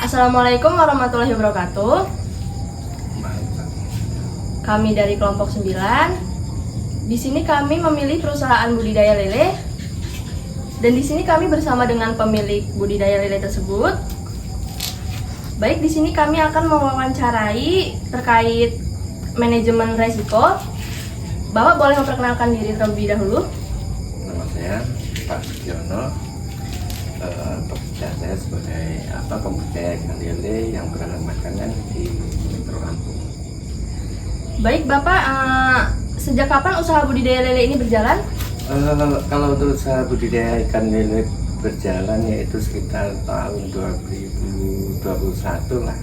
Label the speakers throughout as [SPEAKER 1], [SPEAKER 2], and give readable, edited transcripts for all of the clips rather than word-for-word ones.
[SPEAKER 1] Assalamualaikum warahmatullahi wabarakatuh. Kami dari kelompok 9. Di sini kami memilih perusahaan budidaya lele. Dan di sini kami bersama dengan pemilik budidaya lele tersebut. Baik, di sini kami akan mewawancarai terkait manajemen resiko. Bapak boleh memperkenalkan diri terlebih dahulu.
[SPEAKER 2] Nama saya Pak Sugiono. Pekerjaan saya sebagai pembudidaya ikan lele yang beralamat di Metro Lampung.
[SPEAKER 1] Baik Bapak, sejak kapan usaha budidaya lele ini berjalan?
[SPEAKER 2] Kalau untuk usaha budidaya ikan lele berjalan yaitu sekitar tahun 2021 lah,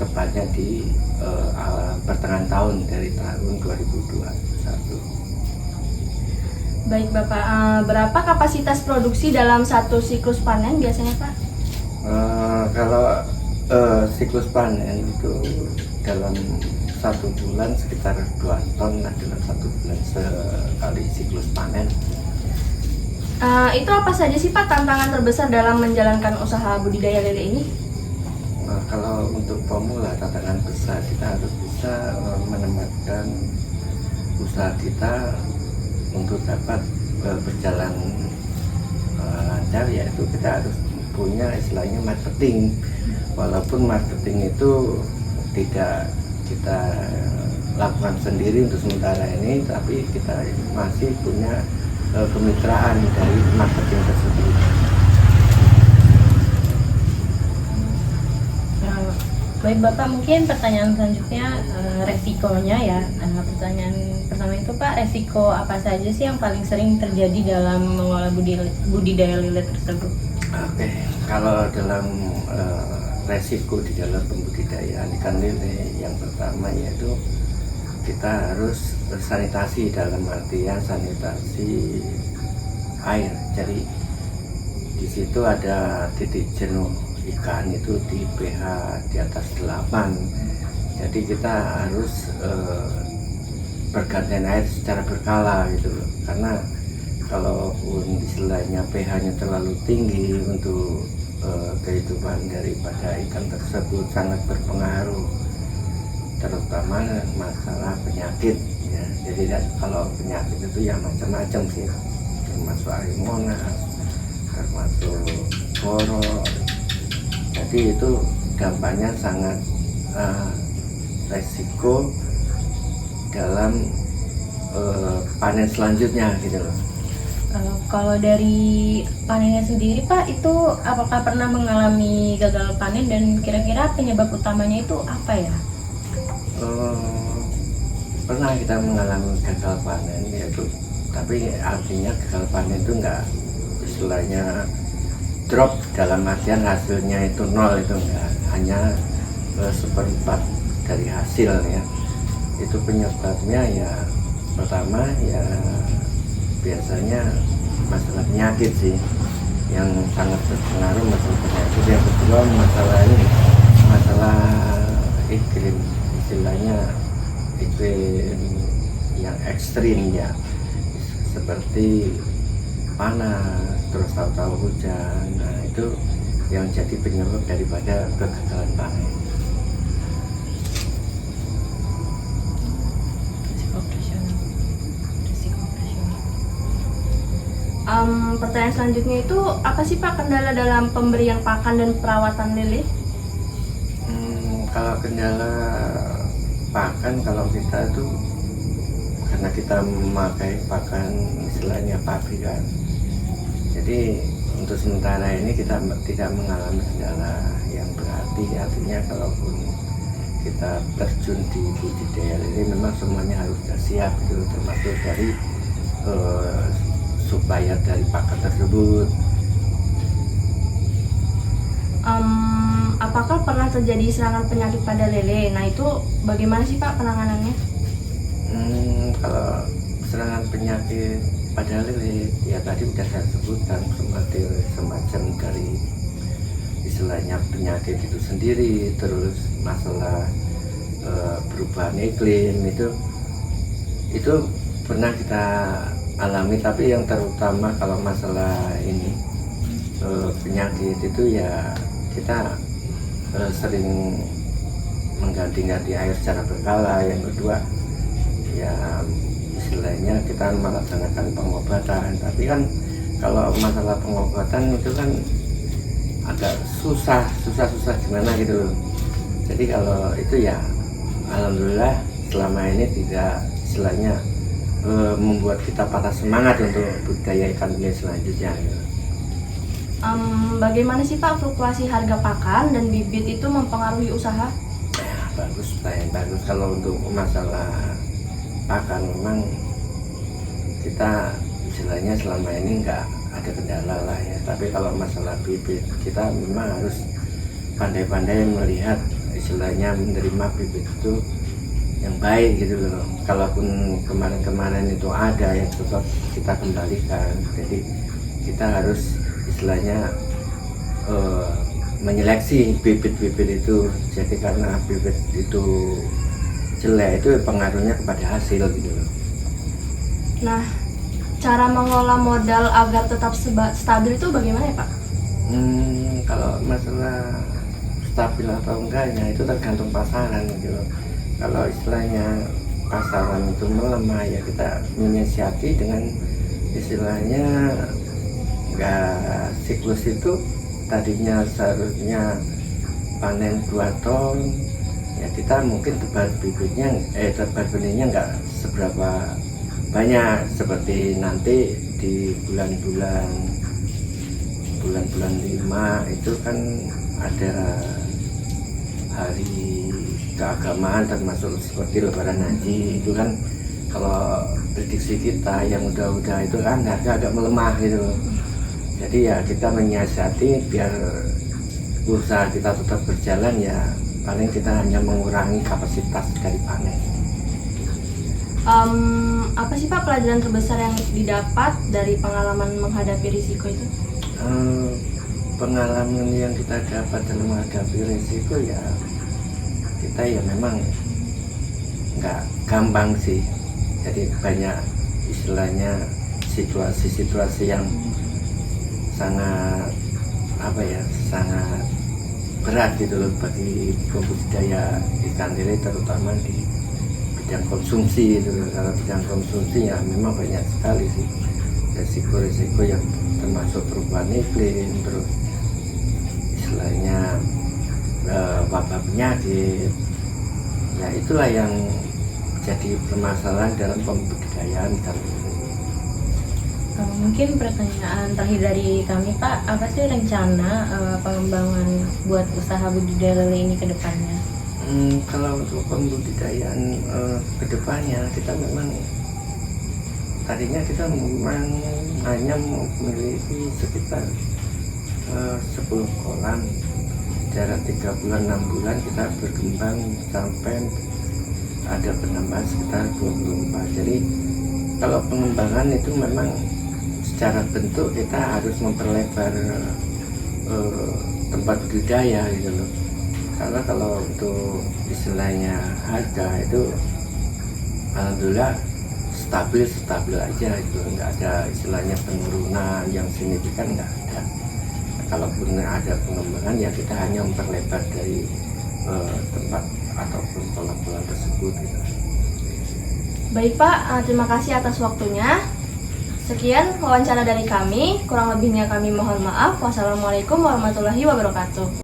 [SPEAKER 2] tepatnya di pertengahan tahun dari tahun 2021.
[SPEAKER 1] Baik Bapak, berapa kapasitas produksi dalam satu siklus panen biasanya Pak?
[SPEAKER 2] Kalau siklus panen itu dalam satu bulan sekitar 2 ton lah dalam satu bulan sekali siklus panen.
[SPEAKER 1] Itu apa saja sih Pak tantangan terbesar dalam menjalankan usaha budidaya lele ini?
[SPEAKER 2] Kalau untuk pemula tantangan besar kita harus bisa menempatkan usaha kita untuk dapat berjalan lancar, yaitu kita harus punya istilahnya marketing. Walaupun marketing itu tidak kita lakukan sendiri untuk sementara ini, tapi kita masih punya kemitraan dari marketing tersebut.
[SPEAKER 3] Baik Bapak, mungkin pertanyaan selanjutnya resikonya ya. Pertanyaan pertama itu Pak, resiko apa saja sih yang paling sering terjadi dalam mengolah budidaya lele tersebut?
[SPEAKER 2] Oke, kalau dalam resiko di dalam pembudidayaan ikan lele, yang pertama yaitu kita harus sanitasi, dalam artian sanitasi air. Jadi di situ ada titik jenuh ikan itu di pH di atas 8. Jadi kita harus bergantian air secara berkala gitu loh. Karena kalaupun istilahnya pH-nya terlalu tinggi untuk kehidupan daripada ikan tersebut sangat berpengaruh, terutama masalah penyakit ya. Jadi kalau penyakit itu ya macam-macam sih, termasuk Aemonas, termasuk borok. Jadi itu dampaknya sangat resiko dalam panen selanjutnya gitu loh.
[SPEAKER 3] Kalau dari panennya sendiri Pak, itu apakah pernah mengalami gagal panen dan kira-kira penyebab utamanya itu apa ya?
[SPEAKER 2] Pernah kita mengalami gagal panen, yaitu tapi artinya gagal panen itu enggak istilahnya drop dalam artian hasilnya itu 0, itu enggak, hanya seperempat dari hasil ya. Itu penyebabnya ya pertama ya biasanya masalah penyakit sih yang sangat berpengaruh, masalah penyakit. Yang kedua masalah ini, masalah iklim, istilahnya iklim yang ekstrim ya, seperti panas terus tahu-tahu hujan. Nah itu yang jadi penyebab daripada kegagalan panen.
[SPEAKER 1] Pertanyaan selanjutnya itu apa sih Pak kendala dalam pemberian pakan dan perawatan lele?
[SPEAKER 2] Kalau kendala pakan, kalau kita itu karena kita memakai pakan istilahnya pabrikan, jadi untuk sementara ini kita tidak mengalami kendala yang berarti. Artinya kalaupun kita terjun di budidaya lele memang semuanya harus sudah siap gitu, termasuk dari supplier dari pakan tersebut.
[SPEAKER 1] Apakah pernah terjadi serangan penyakit pada lele? Nah itu bagaimana sih Pak penanganannya?
[SPEAKER 2] Kalau serangan penyakit pada lele ya tadi sudah saya sebutkan, semacam dari istilahnya penyakit itu sendiri, terus masalah perubahan iklim itu pernah kita alami, tapi yang terutama kalau masalah ini penyakit itu ya kita sering mengganti-ganti air secara berkala. Yang kedua ya istilahnya kita melaksanakan pengobatan, tapi kan kalau masalah pengobatan itu kan agak susah gimana gitu loh. Jadi kalau itu ya alhamdulillah selama ini tidak istilahnya membuat kita patah semangat untuk budidaya ikan hias selanjutnya gitu.
[SPEAKER 1] Bagaimana sih Pak fluktuasi harga pakan dan bibit itu mempengaruhi usaha?
[SPEAKER 2] Ya, bagus. Kalau untuk masalah pakan memang kita istilahnya selama ini nggak ada kendala lah ya. Tapi kalau masalah bibit kita memang harus pandai-pandai melihat istilahnya menerima bibit itu yang baik gitu loh. Kalaupun kemarin itu ada yang tetap kita kembalikan. Jadi kita harus istilahnya menyeleksi bibit-bibit itu. Jadi karena bibit itu jelek itu pengaruhnya kepada hasil gitu loh.
[SPEAKER 1] Nah, cara mengolah modal agar tetap stabil itu bagaimana ya Pak?
[SPEAKER 2] Kalau masalah stabil atau enggaknya itu tergantung pasaran gitu loh. Kalau istilahnya pasaran itu melemah ya kita menyiasati dengan istilahnya enggak siklus itu tadinya seharusnya panen 2 ton ya kita mungkin tebar benihnya enggak seberapa banyak seperti nanti di bulan-bulan 5 itu kan ada hari keagamaan termasuk seperti Lebaran Haji itu kan kalau prediksi kita yang udah itu kan harga agak melemah gitu. Jadi ya kita menyiasati biar usaha kita tetap berjalan ya paling kita hanya mengurangi kapasitas dari panen.
[SPEAKER 1] Apa sih Pak pelajaran terbesar yang didapat dari pengalaman menghadapi risiko itu?
[SPEAKER 2] Pengalaman yang kita dapat dalam menghadapi risiko ya kita ya memang nggak gampang sih. Jadi banyak istilahnya situasi-situasi yang sangat sangat berat gitu loh bagi pembudidaya ikan lele terutama di bidang konsumsi itu. Kalau bidang konsumsi ya memang banyak sekali sih resiko-resiko yang termasuk perubahan iklim, terus istilahnya wabah penyakit. Ya itulah yang jadi permasalahan dalam pembudidayaan ikan lele.
[SPEAKER 3] Mungkin pertanyaan terakhir dari kami Pak, apa sih rencana pengembangan buat usaha budidaya lele ini ke depannya?
[SPEAKER 2] Kalau untuk pembudidayaan ke depannya kita memang tadinya kita memang hanya memiliki sekitar 10 kolam, jarak 3 bulan 6 bulan kita berkembang sampai ada penambahan sekitar 24. Jadi kalau pengembangan itu memang secara bentuk kita harus memperlebar tempat budidaya gitu loh. Karena kalau untuk istilahnya harga itu alhamdulillah stabil aja gitu, nggak ada istilahnya penurunan yang signifikan, nggak ada. Kalaupun ada pengembangan ya kita hanya memperlebar dari tempat ataupun kolam-kolam tersebut gitu.
[SPEAKER 1] Baik Pak, terima kasih atas waktunya. Sekian wawancara dari kami, kurang lebihnya kami mohon maaf. Wassalamualaikum warahmatullahi wabarakatuh.